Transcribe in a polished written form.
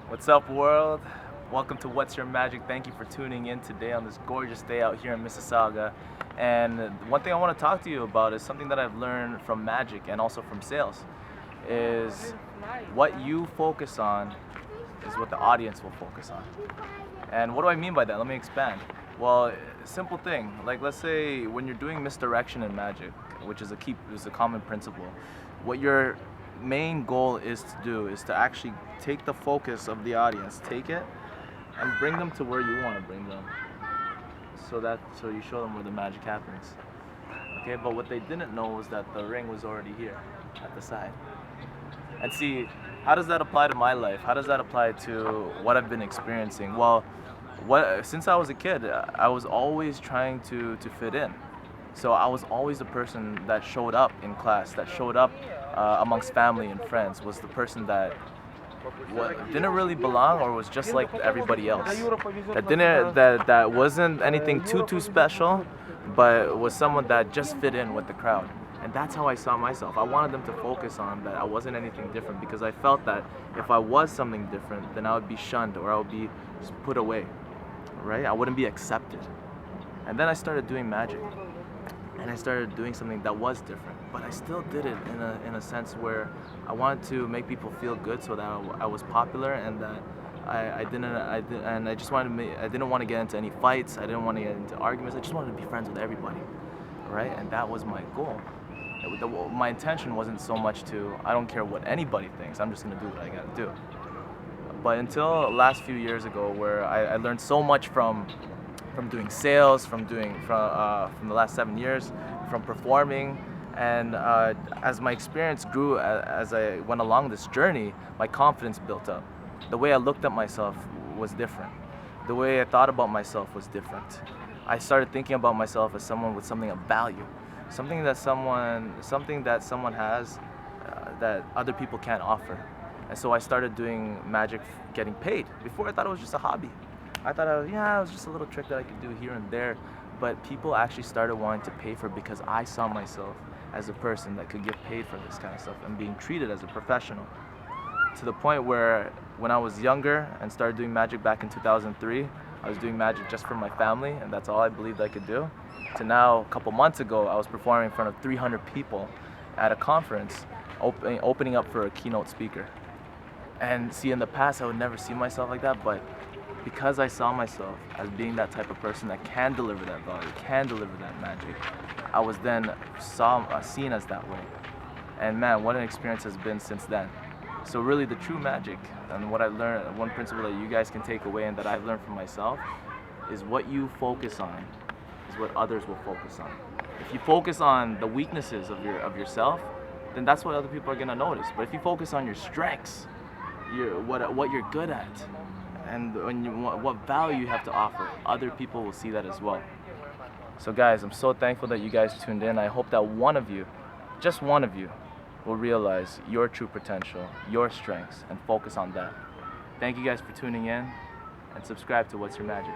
What's up, world? Welcome to What's Your Magic. Thank you for tuning in today on this gorgeous day out here in Mississauga. And one thing I want to talk to you about is something that I've learned from magic and also from sales is what you focus on is what the audience will focus on. And what do I mean by that? Let me expand. Well, simple thing. Like, let's say when you're doing misdirection in magic, which is a common principle, what your main goal is to do is to actually take the focus of the audience, take it, and bring them to where you want to bring them. So you show them where the magic happens. Okay, but what they didn't know was that the ring was already here at the side. And see, how does that apply to my life? How does that apply to what I've been experiencing? Well, since I was a kid, I was always trying to fit in. So I was always the person that showed up in class, that showed up amongst family and friends, was the person that didn't really belong or was just like everybody else. That wasn't anything too special, but was someone that just fit in with the crowd. And that's how I saw myself. I wanted them to focus on that I wasn't anything different because I felt that if I was something different, then I would be shunned or I would be put away, right? I wouldn't be accepted. And then I started doing magic. And I started doing something that was different, but I still did it in a sense where I wanted to make people feel good, so that I was popular, and that I didn't want to get into any fights. I didn't want to get into arguments. I just wanted to be friends with everybody, right? And that was my goal. My intention wasn't so much I don't care what anybody thinks. I'm just gonna do what I gotta do. But until last few years ago, where I learned so much from doing sales, from the last 7 years, from performing, and as my experience grew, as I went along this journey, my confidence built up. The way I looked at myself was different. The way I thought about myself was different. I started thinking about myself as someone with something of value, something that someone has that other people can't offer. And so I started doing magic, getting paid. Before, I thought it was just a hobby. I thought it was just a little trick that I could do here and there, but people actually started wanting to pay for it because I saw myself as a person that could get paid for this kind of stuff and being treated as a professional. To the point where when I was younger and started doing magic back in 2003, I was doing magic just for my family, and that's all I believed I could do. To now, a couple months ago, I was performing in front of 300 people at a conference, opening up for a keynote speaker. And see, in the past, I would never see myself like that, but because I saw myself as being that type of person that can deliver that value, can deliver that magic, I was then seen as that way. And man, what an experience has been since then. So really the true magic, and what I learned, one principle that you guys can take away and that I've learned from myself, is what you focus on is what others will focus on. If you focus on the weaknesses of yourself, then that's what other people are gonna notice. But if you focus on your strengths, what you're good at, and what value you have to offer, other people will see that as well. So guys, I'm so thankful that you guys tuned in. I hope that one of you, just one of you, will realize your true potential, your strengths, and focus on that. Thank you guys for tuning in, and subscribe to What's Your Magic.